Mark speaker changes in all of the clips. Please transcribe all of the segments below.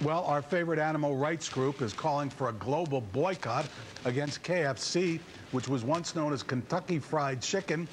Speaker 1: Well, our favorite animal rights group is calling for a global boycott against KFC, which was once known as Kentucky Fried Chicken.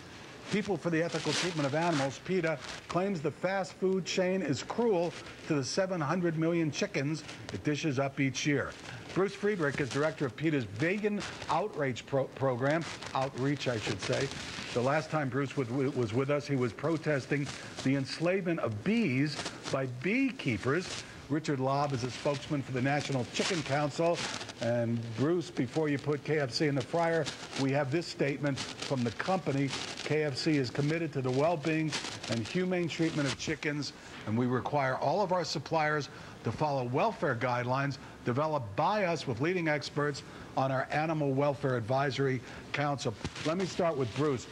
Speaker 1: People for the Ethical Treatment of Animals, PETA, claims the fast food chain is cruel to the 700 million chickens it dishes up each year. Bruce Friedrich is director of PETA's Vegan Outreach program, outreach, I should say. The last time Bruce was with us, he was protesting the enslavement of bees by beekeepers. Richard Lobb is a spokesman for the National Chicken Council. And Bruce, before you put KFC in the fryer, we have this statement from the company. KFC is committed to the well-being and humane treatment of chickens, and we require all of our suppliers to follow welfare guidelines developed by us with leading experts on our Animal Welfare Advisory Council. Let me start with Bruce.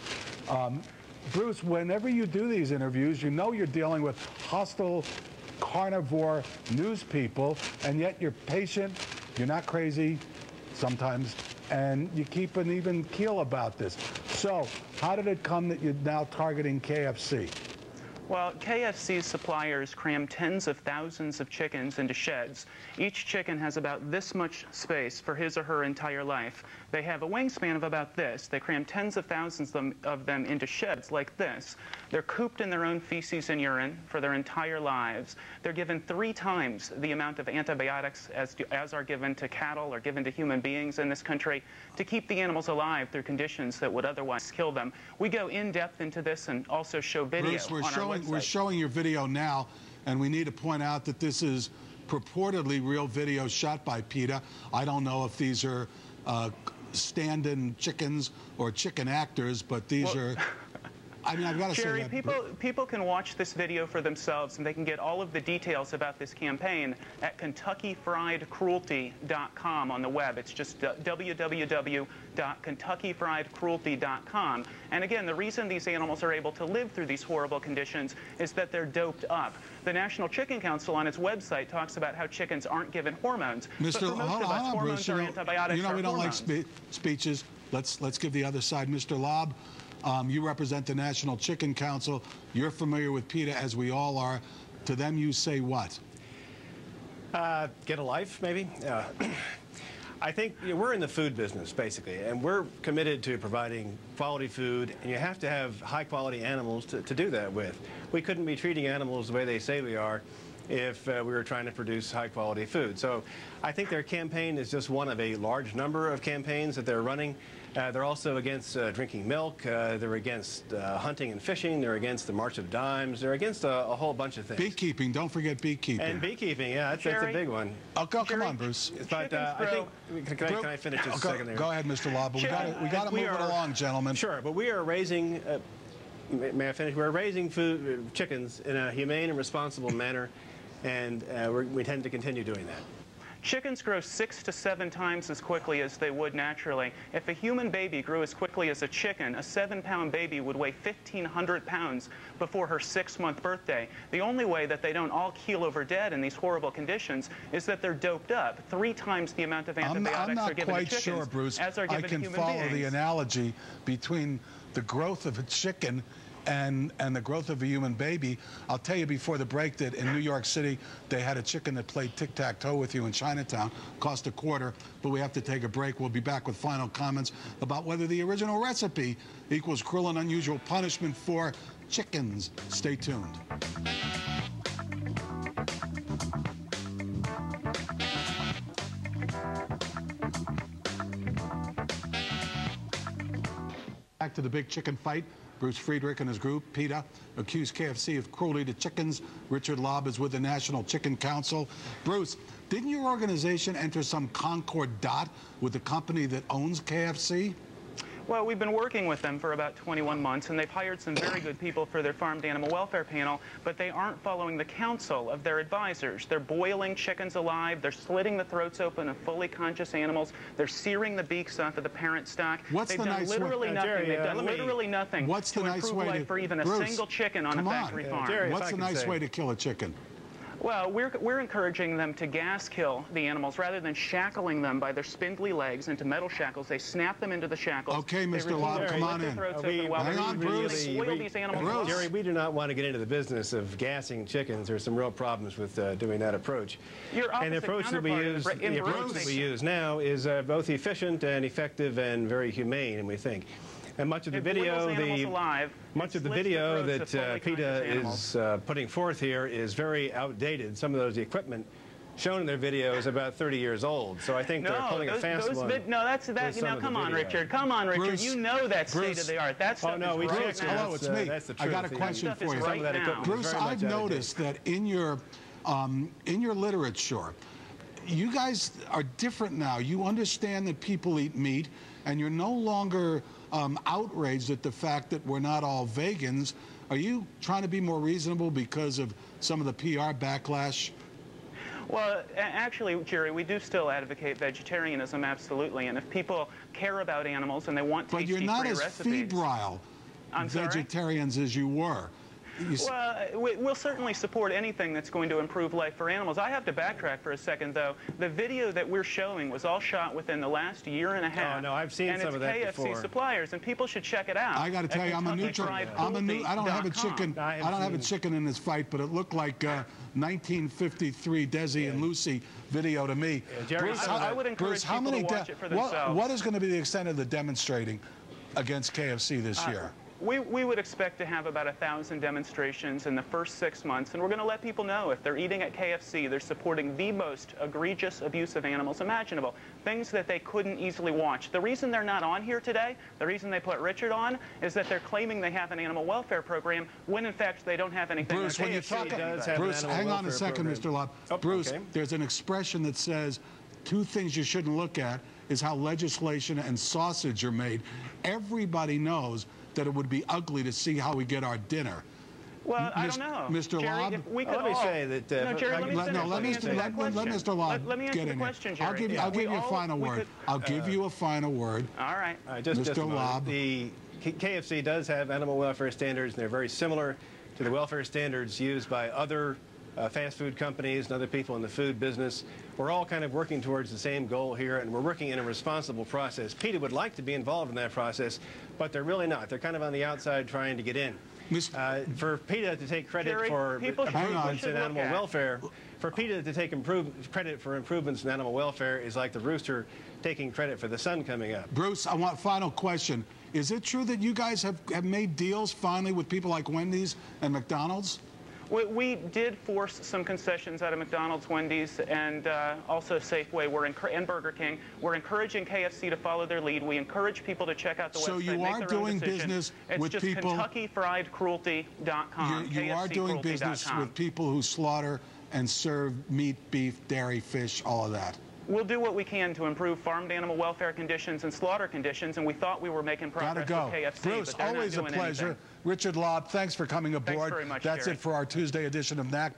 Speaker 1: Bruce, whenever you do these interviews, you know you're dealing with hostile carnivore news people, and yet you're patient, you're not crazy sometimes, and you keep an even keel about this. So how did it come that you're now targeting KFC?
Speaker 2: Well, KFC's suppliers cram tens of thousands of chickens into sheds. Each chicken has about this much space for his or her entire life. They have a wingspan of about this. They cram tens of thousands of them into sheds like this. They're cooped in their own feces and urine for their entire lives. They're given 3 times the amount of antibiotics as are given to cattle or given to human beings in this country to keep the animals alive through conditions that would otherwise kill them. We go in depth into this and also show video
Speaker 1: Bruce,
Speaker 2: on our website.
Speaker 1: We're showing your video now, and we need to point out that this is purportedly real video shot by PETA. I don't know if these are stand-in chickens or chicken actors, but these are... I mean, I've got to say that...
Speaker 2: People can watch this video for themselves, and they can get all of the details about this campaign at KentuckyFriedCruelty.com on the web. It's just www.KentuckyFriedCruelty.com. And again, the reason these animals are able to live through these horrible conditions is that they're doped up. The National Chicken Council on its website talks about how chickens aren't given hormones.
Speaker 1: Mr.
Speaker 2: But for most of us, hormones are antibiotics.
Speaker 1: You know, we don't like speeches. Let's give the other side. Mr. Lobb, you represent the National Chicken Council. You're familiar with PETA, as we all are. To them, you say what?
Speaker 3: Get a life, maybe? I think we're in the food business, basically, and we're committed to providing quality food, and you have to have high-quality animals to do that with. We couldn't be treating animals the way they say we are if we were trying to produce high-quality food. So I think their campaign is just one of a large number of campaigns that they're running. They're also against drinking milk. They're against hunting and fishing. They're against the March of Dimes. They're against a whole bunch of things.
Speaker 1: Beekeeping. Don't forget beekeeping.
Speaker 3: And beekeeping, yeah, that's a big one.
Speaker 1: Oh, come on, Bruce.
Speaker 3: But I think, can I finish just a second there?
Speaker 1: Go ahead, Mr. Lobb. We got to move it along, gentlemen.
Speaker 3: Sure, but we are raising, may I finish? We're raising chickens in a humane and responsible manner, and we intend to continue doing that.
Speaker 2: Chickens grow 6 to 7 times as quickly as they would naturally. If a human baby grew as quickly as a chicken, a 7-pound baby would weigh 1,500 pounds before her 6-month birthday. The only way that they don't all keel over dead in these horrible conditions is that they're doped up. 3 times the amount of antibiotics are given to chickens as are given to human beings.
Speaker 1: I can follow the analogy between the growth of a chicken and the growth of a human baby. I'll tell you before the break that in New York City, they had a chicken that played tic-tac-toe with you in Chinatown. Cost $0.25, but we have to take a break. We'll be back with final comments about whether the original recipe equals cruel and unusual punishment for chickens. Stay tuned. Back to the big chicken fight. Bruce Friedrich and his group, PETA, accused KFC of cruelty to chickens. Richard Lobb is with the National Chicken Council. Bruce, didn't your organization enter some concordat with the company that owns KFC?
Speaker 2: Well, we've been working with them for about 21 months, and they've hired some very good people for their farmed animal welfare panel, but they aren't following the counsel of their advisors. They're boiling chickens alive. They're slitting the throats open of fully conscious animals. They're searing the beaks off of the parent stock. They've done literally nothing. They've done literally nothing to improve life for even a single chicken on a factory farm.
Speaker 1: What's the nice way to kill a chicken?
Speaker 2: Well, we're encouraging them to gas kill the animals rather than shackling them by their spindly legs into metal shackles. They snap them into the shackles.
Speaker 1: Okay, Mr. Lobb, come on in.
Speaker 3: Hang
Speaker 1: on, Bruce.
Speaker 2: They spoil these animals.
Speaker 3: Jerry, we do not want to get into the business of gassing chickens. There's some real problems with doing that approach. And the approach that we use now is both efficient and effective and very humane, and we think. And much of the video, that PETA is putting forth here is very outdated. Some of those equipment shown in their video is about 30 years old. So I think they're pulling a fast one.
Speaker 2: No, that's that. You know, come on, Richard. Come on, Richard.
Speaker 1: Bruce,
Speaker 2: you know that state of the art. That's
Speaker 3: oh no, we checked.
Speaker 1: Hello, it's me.
Speaker 3: That's the truth.
Speaker 1: I got a question for you.
Speaker 2: Right
Speaker 1: Bruce, I've noticed that in your literature, you guys are different now. You understand that people eat meat, and you're no longer outraged at the fact that we're not all vegans. Are you trying to be more reasonable because of some of the PR backlash?
Speaker 2: Well, actually, Jerry, we do still advocate vegetarianism, absolutely. And if people care about animals and they want tasty, free recipes...
Speaker 1: But you're not as febrile vegetarians as you were.
Speaker 2: Well, we'll certainly support anything that's going to improve life for animals. I have to backtrack for a second, though. The video that we're showing was all shot within the last year and a half.
Speaker 3: Oh, no, I've seen some of that before.
Speaker 2: And it's KFC suppliers, and people should check it out.
Speaker 1: I got to tell you, I'm a neutral. I don't have a chicken. I don't have a chicken in this fight, but it looked like 1953 Desi and Lucy video to me.
Speaker 2: Yeah, Bruce, I would encourage people to watch it for themselves.
Speaker 1: What is going to be the extent of the demonstrating against KFC this year?
Speaker 2: We would expect to have about 1,000 demonstrations in the first 6 months, and we're going to let people know if they're eating at KFC, they're supporting the most egregious abuse of animals imaginable, things that they couldn't easily watch. The reason they're not on here today, the reason they put Richard on, is that they're claiming they have an animal welfare program when in fact they don't have anything.
Speaker 1: Bruce, when you're talking, Bruce, hang on a second, Mr. Lobb. Bruce, there's an expression that says two things you shouldn't look at is how legislation and sausage are made. Everybody knows that it would be ugly to see how we get our dinner.
Speaker 2: Well, I don't know.
Speaker 1: Mr. Lobb?
Speaker 3: Let me say that...
Speaker 2: no, Jerry, let
Speaker 1: Mr. Lobb
Speaker 2: let me answer the question, Jerry.
Speaker 1: I'll give you a final word. I'll give you a final word.
Speaker 2: All right.
Speaker 1: Mr. Lobb.
Speaker 3: The KFC does have animal welfare standards, and they're very similar to the welfare standards used by other fast food companies and other people in the food business. We're all kind of working towards the same goal here, and we're working in a responsible process. PETA would like to be involved in that process, but they're really not. They're kind of on the outside trying to get in. For PETA to take credit for improvements in animal welfare, for PETA to take credit for improvements in animal welfare is like the rooster taking credit for the sun coming up.
Speaker 1: Bruce, I want a final question. Is it true that you guys have made deals finally with people like Wendy's and McDonald's?
Speaker 2: We did force some concessions out of McDonald's, Wendy's, and also Safeway and Burger King. We're encouraging KFC to follow their lead. We encourage people to check out the website.
Speaker 1: So you are doing business with people...
Speaker 2: It's just KentuckyFriedCruelty.com.
Speaker 1: You are doing business with people who slaughter and serve meat, beef, dairy, fish, all of that.
Speaker 2: We'll do what we can to improve farmed animal welfare conditions and slaughter conditions, and we thought we were making progress with KFC,
Speaker 1: Bruce,
Speaker 2: but they're
Speaker 1: always
Speaker 2: not doing
Speaker 1: a pleasure.
Speaker 2: Anything.
Speaker 1: Richard Lobb, thanks for coming aboard.
Speaker 2: Thanks very much,
Speaker 1: That's
Speaker 2: Jerry.
Speaker 1: it for our Tuesday edition of Nachman.